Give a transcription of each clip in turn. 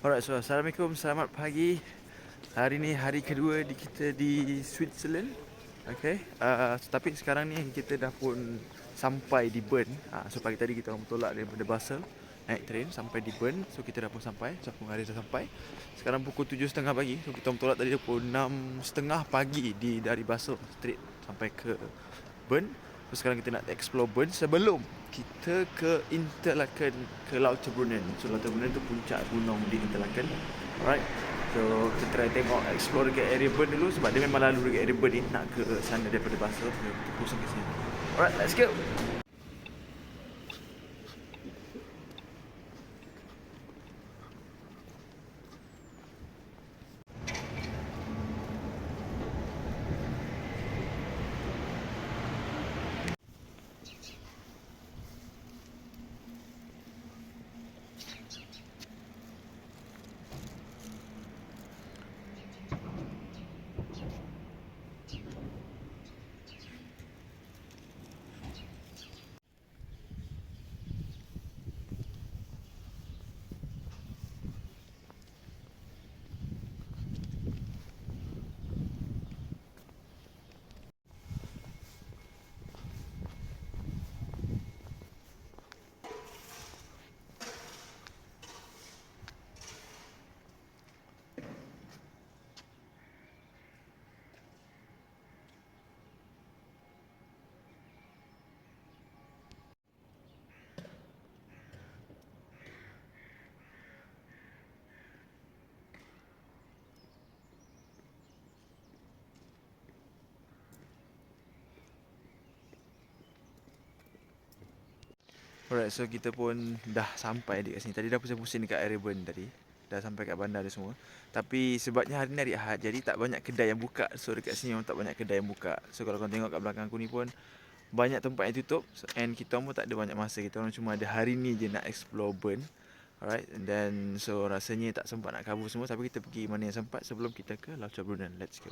Alright, so Assalamualaikum, selamat pagi. Hari ni hari kedua kita di Switzerland. Okay, tapi sekarang ni kita dah pun sampai di Bern. So pagi tadi kita orang bertolak daripada Basel, naik train sampai di Bern. So kita dah pun sampai, Capung Hari dah sampai. Sekarang pukul 7.30 pagi. So kita bertolak tadi pukul 6.30 pagi dari Basel straight sampai ke Bern. So sekarang kita nak explore Bern sebelum kita ke Interlaken, ke Lauterbrunnen. So Lauterbrunnen tu puncak gunung di Interlaken. Alright. So kita try tengok explore dekat area Bern dulu sebab dia memang lalu dekat area Bern ni nak ke sana daripada Basel. So kita pusing ke sini. Alright, let's go. Alright, so kita pun dah sampai dekat sini. Tadi dah pusing-pusing dekat area Bern tadi. Dah sampai kat bandar dah semua. Tapi sebabnya hari ni hari Ahad, jadi tak banyak kedai yang buka. So dekat sini memang tak banyak kedai yang buka. So kalau korang tengok kat belakang aku ni pun banyak tempat yang tutup. And kita pun tak ada banyak masa. Kita orang cuma ada hari ni je nak explore Bern. Alright, and then so rasanya tak sempat nak cover semua. Tapi kita pergi mana yang sempat sebelum kita ke Lauterbrunnen. Let's go.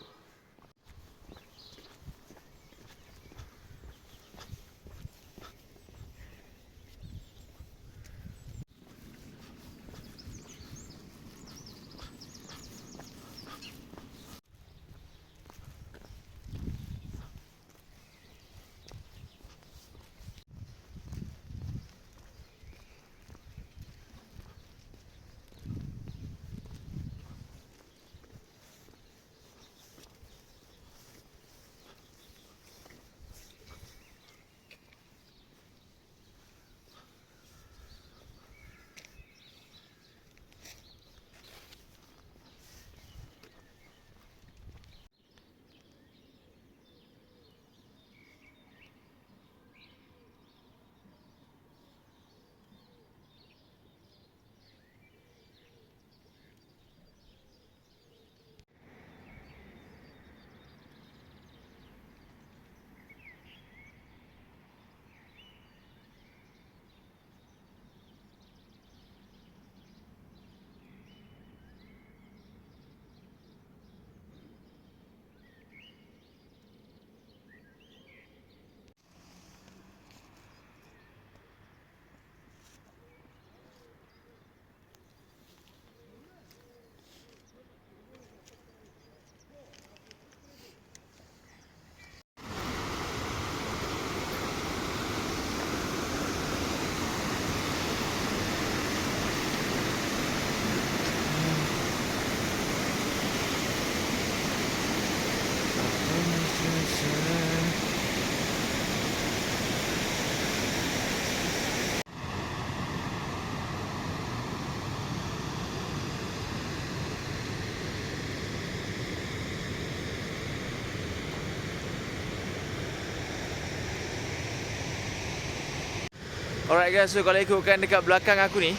Alright guys, so kalau ikutkan dekat belakang aku ni,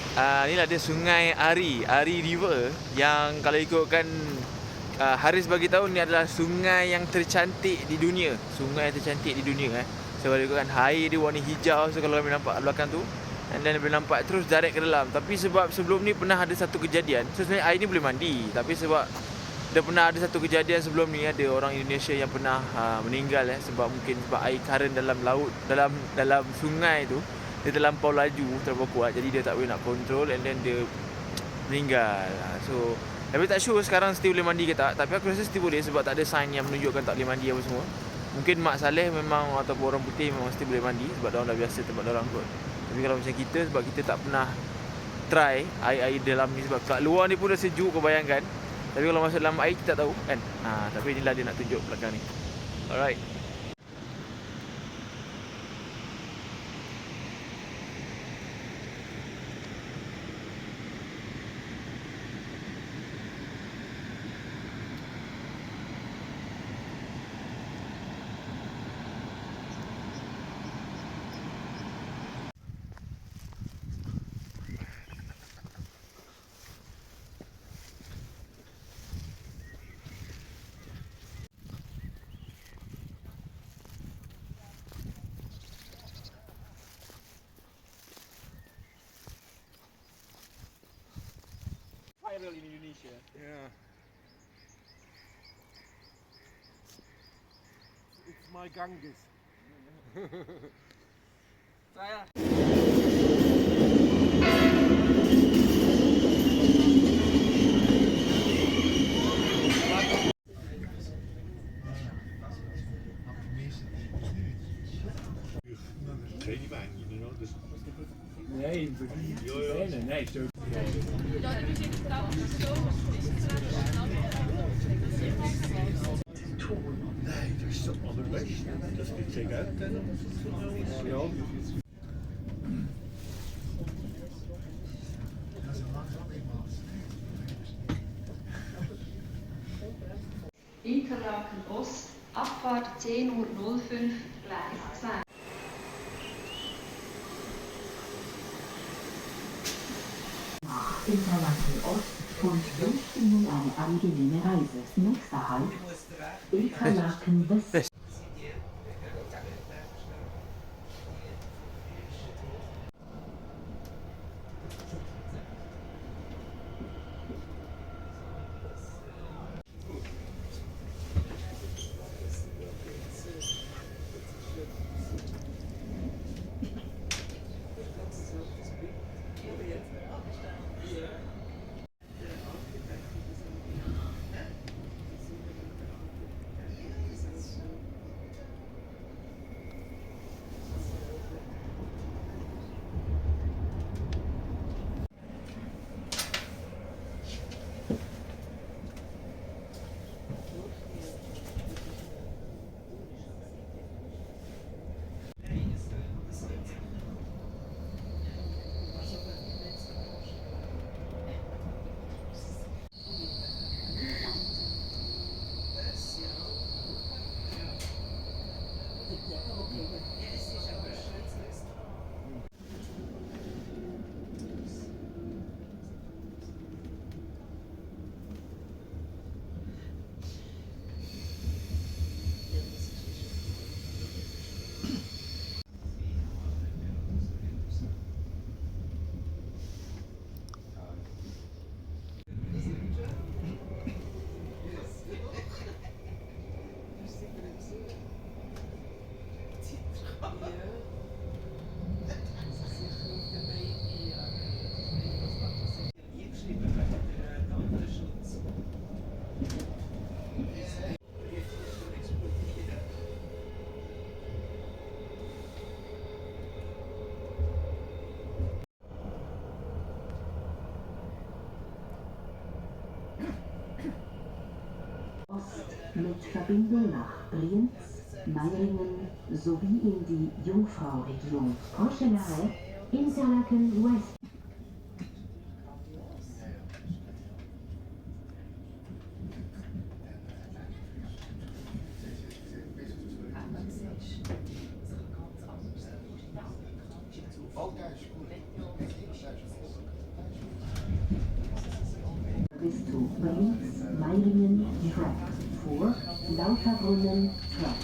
ni lah dia Sungai Ari River. Yang kalau ikutkan Haris bagi tahu ni adalah sungai yang tercantik di dunia. Sungai tercantik di dunia So kalau ikutkan air dia warna hijau. So kalau kami nampak belakang tu, and then boleh nampak terus direct ke dalam. Tapi sebab sebelum ni pernah ada satu kejadian. So sebenarnya air ni boleh mandi, tapi sebab dah pernah ada satu kejadian sebelum ni, ada orang Indonesia yang pernah meninggal sebab mungkin sebab air current dalam laut, dalam sungai tu dia terlampau laju, terlampau kuat, jadi dia tak boleh nak control, and then dia meninggal. So tapi tak sure sekarang Siti boleh mandi ke tak. Tapi aku rasa Siti boleh sebab tak ada sign yang menunjukkan tak boleh mandi apa semua. Mungkin Mak Saleh memang ataupun orang putih memang mesti boleh mandi sebab diorang dah biasa tempat diorang kot. Tapi kalau macam kita, sebab kita tak pernah try air-air dalam ni, sebab kat luar ni pun dah sejuk kau bayangkan. Tapi kalau masuk dalam air kita tak tahu kan. Tapi inilah dia nak tunjuk belakang ni. Alright. Viral in Indonesia. Yeah. It's my Ganges. Saya. Nee, nee, zo. Nee, dat is toch onderweg. Dat is niet zeg uit. Ja. Interlaken Ost, Abfahrt 10:05 Uhr, Gleis 2. Nach Interlaken Ost und wünscht Ihnen eine angenehme Reise. Nächster Halt, Interlaken West. Mit Verbindung nach Brienz, Meiringen sowie in die Jungfrauregion. Prochaine arrêt, Interlaken West. Bis zu Brienz, Meiringen, Track. Vor Lauterbrunnen, Track.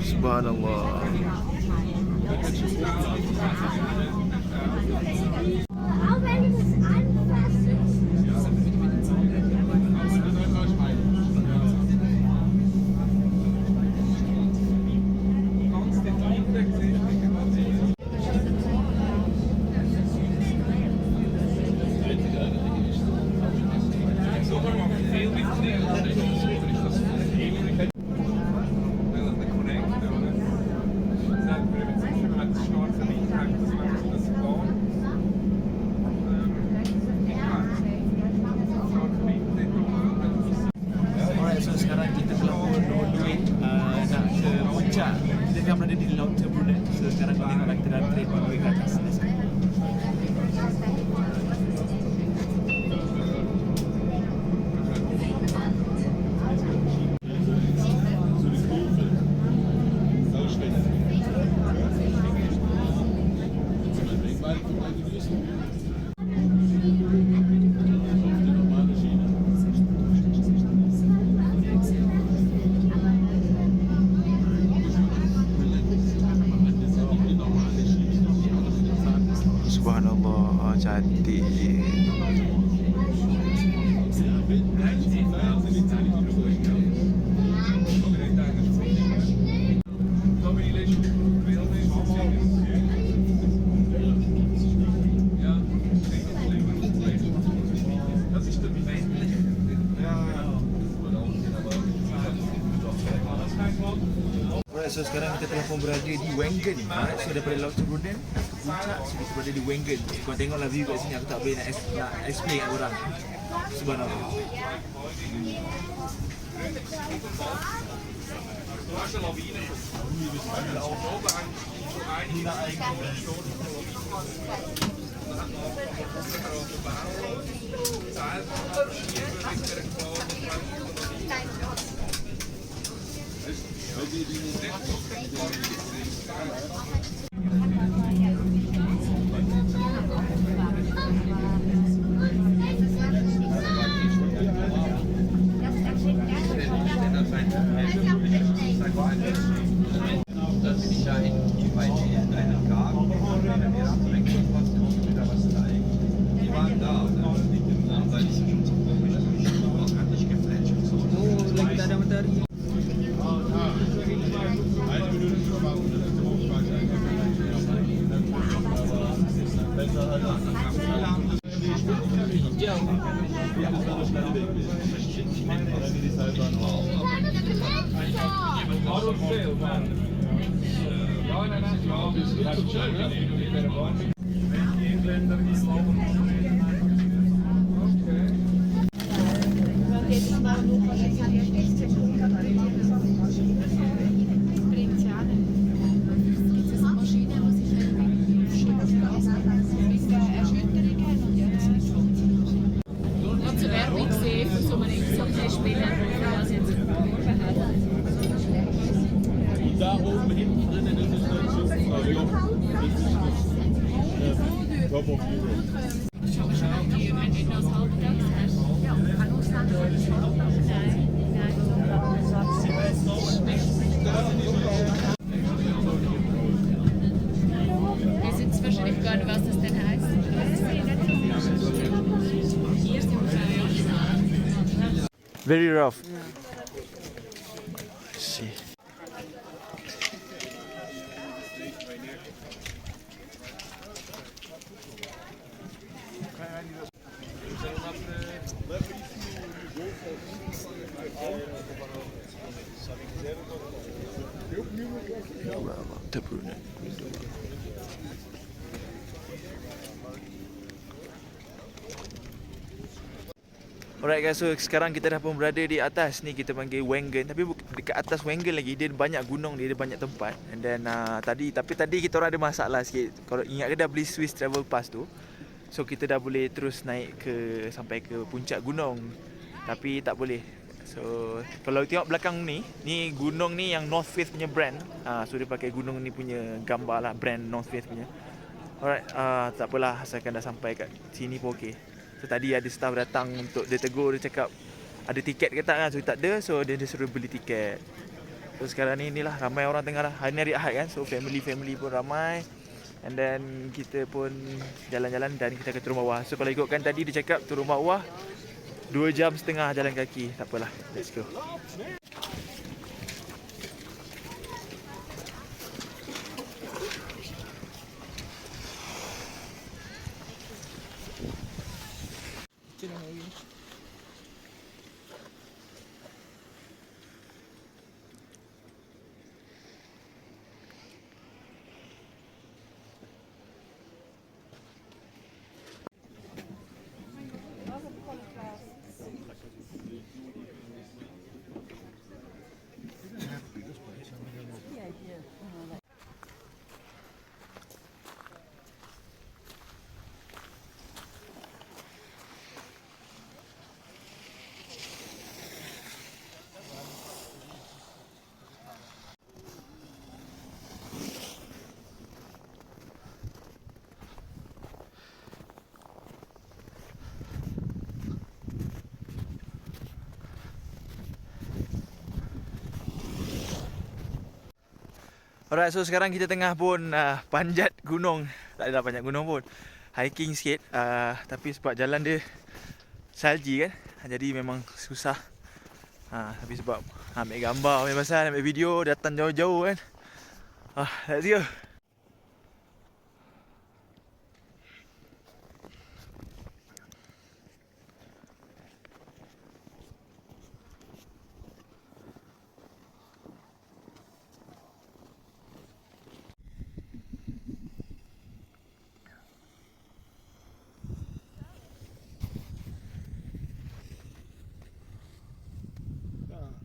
Subhanallah. Auch wenn du es anfasst. Alright, so sekarang kita telah pun on the way nak ke puncak. Kita kan berada di Laut Brunei. So sekarang kau tengoklah kita dalam train on the way ke atas. Let's go. Subhanallah, cantik. Alright, so sekarang kita telah pun berada di Wengen. Alright, so daripada Laut Brunei ke puncak, so kita berada di Wengen. So, kau tengoklah view kat sini, aku tak boleh nak explain kat korang. Subhanallah. Dann bin ich ja in bei einem Garten, wir haben eigentlich fast wieder was zeigen. Die waren da, weil ich hat nicht geflasht. Oh, lagi tak ada matahari. Zur Werbung gesehen, von so einem Gesundheitsspieler, was jetzt gewonnen hat. Da oben hinten drinnen, das ist das Joch. Top of Europe. Schau, wenn du das halbtags hast. Ja, kann uns dann Nein, wir wissen jetzt wahrscheinlich gar nicht, was das denn heisst. Hier sind wir. Very rough. See. Laut Brunei. Alright guys, so sekarang kita dah pun berada di atas ni, kita panggil Wengen. Tapi dekat atas Wengen lagi, dia banyak gunung, dia ada banyak tempat. And then tadi kita orang ada masalah sikit. Kalau ingat ke dah beli Swiss Travel Pass tu, so kita dah boleh terus naik sampai ke puncak gunung. Tapi tak boleh. So kalau tengok belakang ni gunung ni yang North Face punya brand. So dia pakai gunung ni punya gambar lah, brand North Face punya. Alright, tak apalah, asalkan dah sampai kat sini pun okey. So tadi ada staff datang untuk dia tegur, dia cakap ada tiket ke tak kan. So tak ada, so dia suruh beli tiket. So sekarang ni inilah ramai orang tengah lah. Hari ni hari Ahad kan, so family pun ramai. And then kita pun jalan-jalan dan kita ke turun bawah. So kalau ikutkan tadi dia cakap turun bawah 2.5 jam jalan kaki. Tak apalah, let's go. Alright, so sekarang kita tengah pun panjat gunung. Tak adalah panjat gunung pun, hiking sikit. Tapi sebab jalan dia salji kan, jadi memang susah. Tapi sebab ambil gambar, ambil pasal, ambil video, datang jauh-jauh kan. Let's go.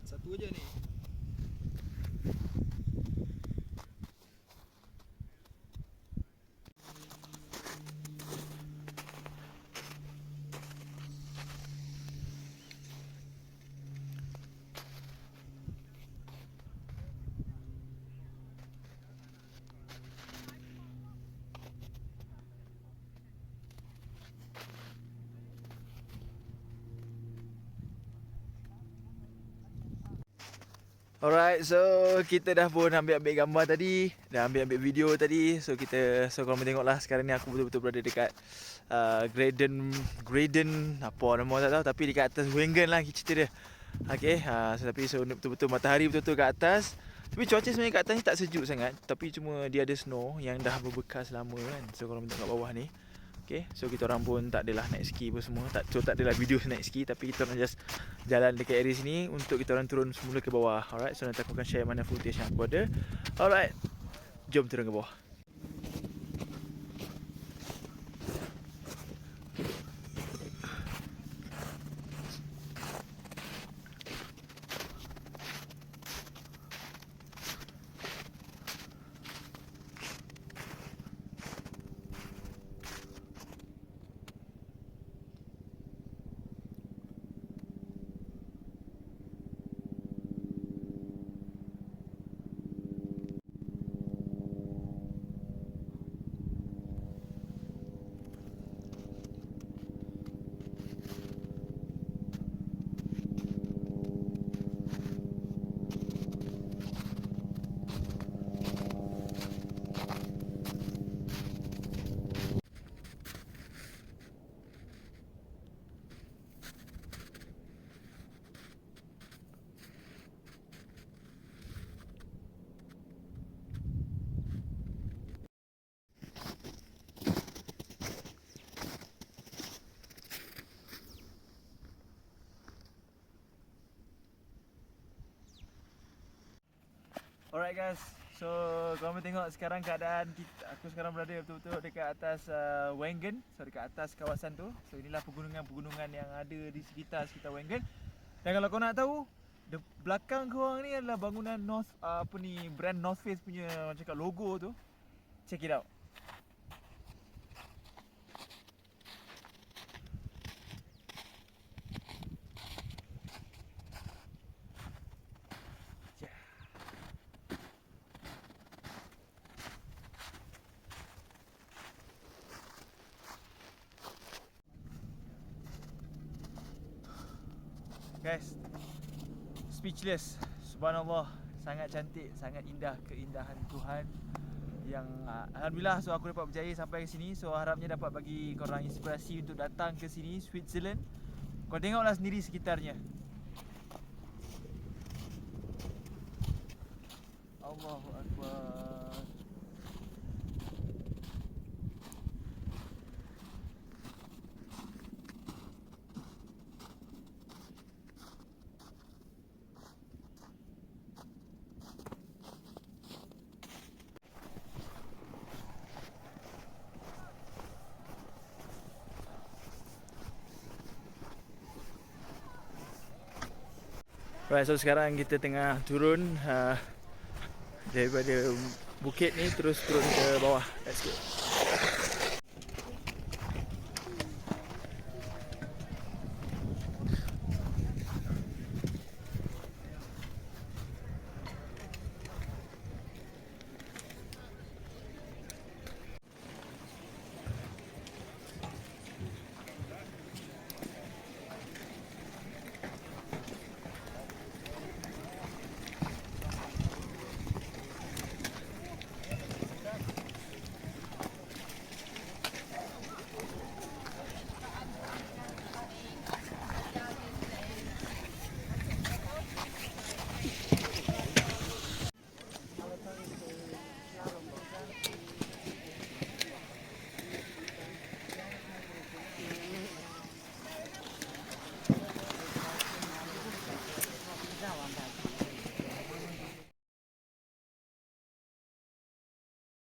Satu aja ni. Alright, so kita dah pun ambil gambar tadi, dah ambil video tadi. So kalau tengoklah sekarang ni aku betul-betul berada dekat Graden apa nama tak tahu, tapi dekat atas Wengen lah cerita dia. Okay, so betul-betul matahari betul-betul kat atas. Tapi cuaca sebenarnya kat atas ni tak sejuk sangat, tapi cuma dia ada snow yang dah berbekas lama kan. So kalau tengok kat bawah ni, okay, so kita orang pun tak adalah naik ski pun semua. Tak adalah video naik ski, tapi kita orang just jalan dekat area sini untuk kita orang turun semula ke bawah. Alright, so nanti aku akan share mana footage yang aku ada. Alright, jom turun ke bawah. Alright guys, so korang tengok sekarang keadaan aku sekarang berada betul-betul dekat atas Wengen. So dekat atas kawasan tu. So inilah pegunungan-pegunungan yang ada di sekitar Wengen. Dan kalau kau nak tahu, belakang korang ni adalah bangunan brand North Face punya macam kat logo tu. Check it out. Guys, speechless. Subhanallah, sangat cantik, sangat indah, keindahan Tuhan yang alhamdulillah. So aku dapat berjaya sampai ke sini. So harapnya dapat bagi korang inspirasi untuk datang ke sini, Switzerland. Kau tengoklah sendiri sekitarnya. Allahu Akbar. Right, so sekarang kita tengah turun daripada bukit ni terus turun ke bawah. Let's go.